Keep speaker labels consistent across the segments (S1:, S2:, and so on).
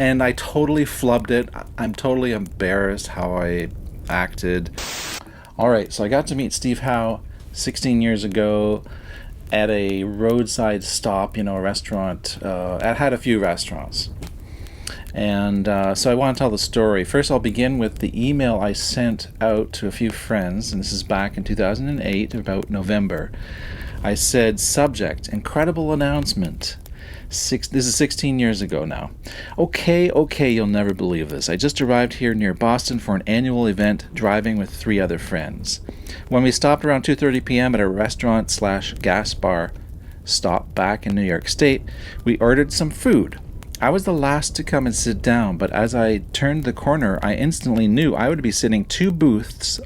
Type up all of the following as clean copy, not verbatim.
S1: and I totally flubbed it. I'm totally embarrassed how I acted. All right, so I got to meet Steve Howe 16 years ago at a roadside stop, a restaurant. I had a few restaurants. And so I want to tell the story. First, I'll begin with the email I sent out to a few friends, and this is back in 2008, about November. I said, subject, incredible announcement. This is 16 years ago now. Okay, you'll never believe this. I just arrived here near Boston for an annual event, driving with 3 other friends. When we stopped around 2:30 p.m. at a restaurant/gas bar stop back in New York State, we ordered some food. I was the last to come and sit down, but as I turned the corner, I instantly knew I would be sitting 2 booths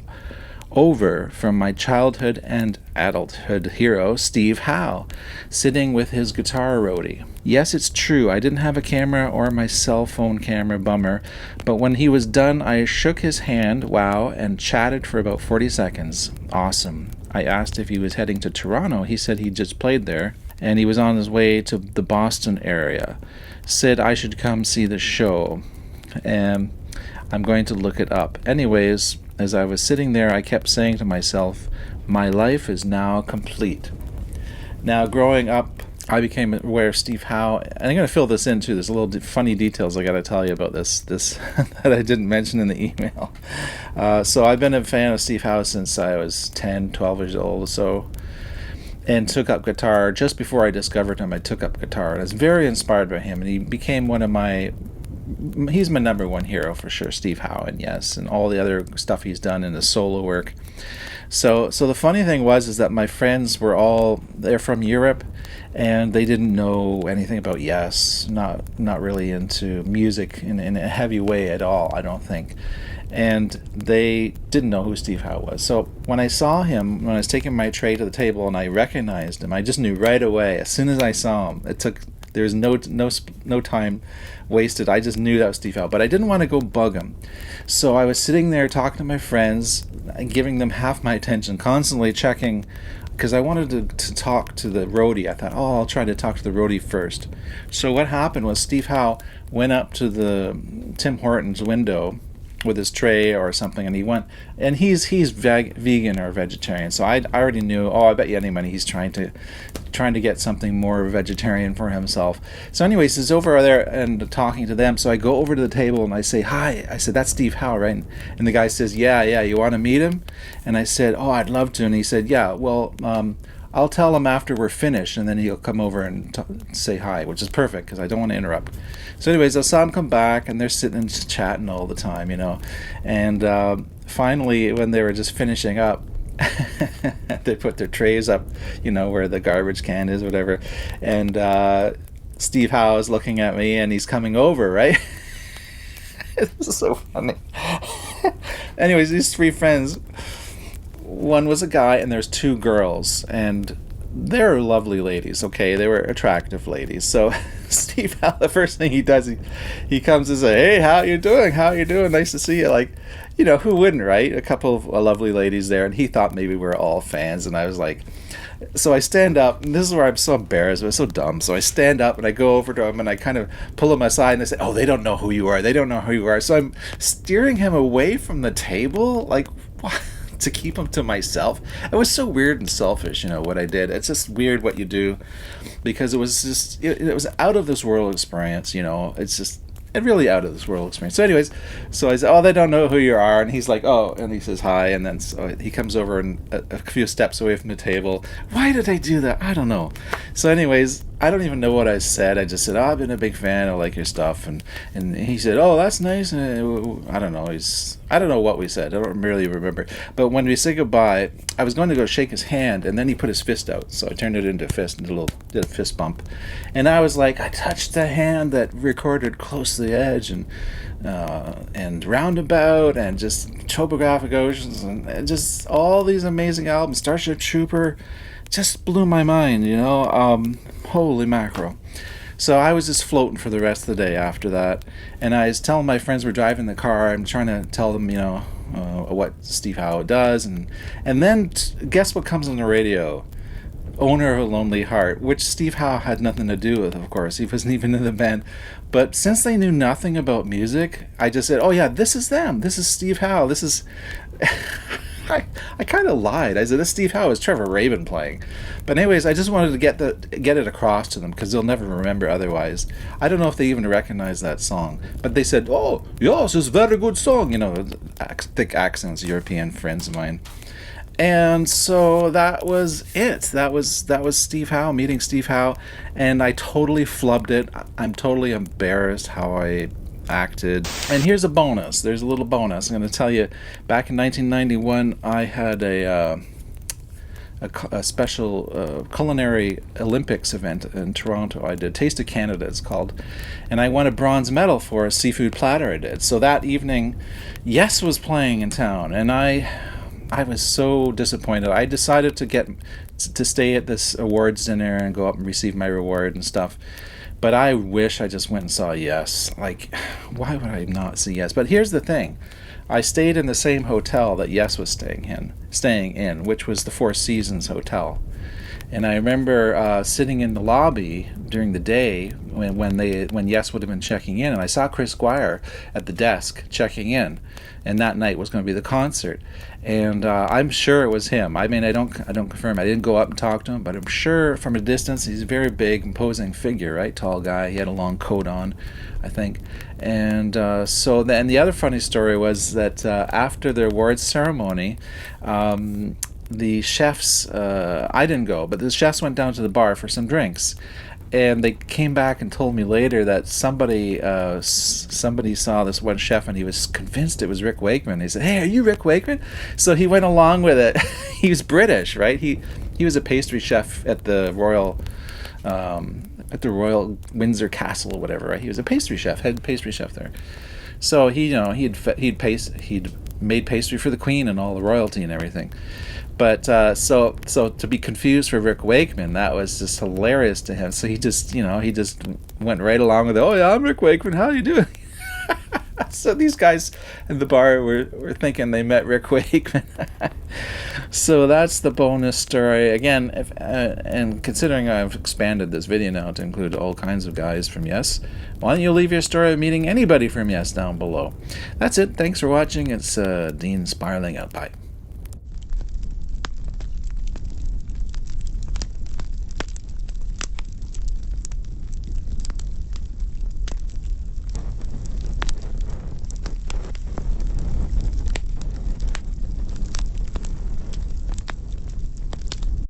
S1: over from my childhood and adulthood hero, Steve Howe, sitting with his guitar roadie. Yes, it's true, I didn't have a camera or my cell phone camera, bummer, but when he was done, I shook his hand, wow, and chatted for about 40 seconds. Awesome. I asked if he was heading to Toronto. He said he just played there, and he was on his way to the Boston area. Said I should come see the show, and I'm going to look it up. Anyways, as I was sitting there, I kept saying to myself, my life is now complete. Now, growing up, I became aware of Steve Howe, and I'm going to fill this in too. There's a little funny details I got to tell you about this that I didn't mention in the email. So I've been a fan of Steve Howe since I was 10, 12 years old, so, and took up guitar. Just before I discovered him, I took up guitar, and I was very inspired by him, and he became he's my number one hero for sure, Steve Howe, and yes, and all the other stuff he's done in the solo work. So the funny thing is that my friends they're from Europe, and they didn't know anything about Yes, not really into music in a heavy way at all, I don't think. And they didn't know who Steve Howe was. So when I saw him, when I was taking my tray to the table and I recognized him, I just knew right away, as soon as I saw him. There was no time wasted. I just knew that was Steve Howe, but I didn't want to go bug him. So I was sitting there talking to my friends and giving them half my attention, constantly checking, because I wanted to talk to the roadie. I thought, I'll try to talk to the roadie first. So what happened was Steve Howe went up to the Tim Hortons window with his tray or something, and he went, and he's vegan or vegetarian, so I already knew, I bet you any money he's trying to get something more vegetarian for himself. So anyways, he's over there and talking to them, so I go over to the table and I say, hi. I said, that's Steve Howe, right? And the guy says, yeah, you want to meet him? And I said, I'd love to. And he said, yeah, well, I'll tell him after we're finished, and then he'll come over and say hi, which is perfect because I don't want to interrupt. So anyways, I saw him come back, and they're sitting and just chatting all the time, And finally, when they were just finishing up, they put their trays up, where the garbage can is, whatever. And Steve Howe is looking at me, and he's coming over, right? This is so funny. Anyways, these 3 friends, one was a guy and there's 2 girls, and they're lovely ladies, okay? They were attractive ladies. So Steve Howe, the first thing he does, he comes and says, hey, how you doing? Nice to see you. Like, who wouldn't, right? A couple of lovely ladies there, and he thought maybe we're all fans, and I was like, so I stand up, and this is where I'm so embarrassed, but it's so dumb. So I stand up and I go over to him and I kind of pull him aside and I say, they don't know who you are. So I'm steering him away from the table, like, what? To keep him to myself. It was so weird and selfish, what I did. It's just weird what you do, because it was just, it was out of this world experience, it's just really out of this world experience. So anyways, so I said, they don't know who you are, and he's like, and he says hi, and then so he comes over and a few steps away from the table. Why did I do that? I don't know. So anyways, I don't even know what I said. I just said, I've been a big fan, I like your stuff, and he said, that's nice. And I don't know. I don't know what we said. I don't really remember. But when we said goodbye, I was going to go shake his hand, and then he put his fist out. So I turned it into a fist and did a fist bump. And I was like, I touched the hand that recorded Close to the Edge and Roundabout and just Topographic Oceans and just all these amazing albums. Starship Trooper just blew my mind, holy mackerel. So I was just floating for the rest of the day after that, and I was telling my friends we're driving the car, I'm trying to tell them, what Steve Howe does, and then guess what comes on the radio? owner of a lonely heart, which Steve Howe had nothing to do with, of course. He wasn't even in the band. But since they knew nothing about music, I just said, oh yeah, this is them. This is Steve Howe. This is... I kind of lied. I said, this Steve Howe is Trevor Rabin playing. But anyways, I just wanted to get it across to them because they'll never remember otherwise. I don't know if they even recognize that song. But they said, oh, yes, it's a very good song. You know, thick accents, European friends of mine. And so that was it. That was Steve Howe, meeting Steve Howe. And I totally flubbed it. I'm totally embarrassed how I acted. And here's a bonus. There's a little bonus. I'm going to tell you, back in 1991, I had a special culinary Olympics event in Toronto. I did Taste of Canada, it's called. And I won a bronze medal for a seafood platter I did. So that evening, Yes was playing in town. And I was so disappointed. I decided to stay at this awards dinner and go up and receive my reward and stuff. But I wish I just went and saw Yes. Like, why would I not see Yes? But here's the thing. I stayed in the same hotel that Yes was staying in, which was the Four Seasons Hotel. And I remember sitting in the lobby during the day when Yes would have been checking in, and I saw Chris Squire at the desk checking in, and that night was going to be the concert. And I'm sure it was him. I mean, I don't confirm. I didn't go up and talk to him, but I'm sure from a distance he's a very big, imposing figure, right? Tall guy. He had a long coat on, I think. And so then the other funny story was that after the awards ceremony, the chefs, I didn't go, but the chefs went down to the bar for some drinks. And they came back and told me later that somebody saw this one chef and he was convinced it was Rick Wakeman. He said, "Hey, are you Rick Wakeman?" So he went along with it. He was British, right? He was a pastry chef at the Royal Windsor Castle or whatever, right? He was a pastry chef, head pastry chef there. So he'd made pastry for the Queen and all the royalty and everything. But so to be confused for Rick Wakeman, that was just hilarious to him. So he just went right along with it. "Oh yeah, I'm Rick Wakeman. How you doing?" So these guys in the bar were thinking they met Rick Wakeman. So that's the bonus story. Again, and considering I've expanded this video now to include all kinds of guys from Yes, why don't you leave your story of meeting anybody from Yes down below. That's it. Thanks for watching. It's Dean spiraling out. Bye.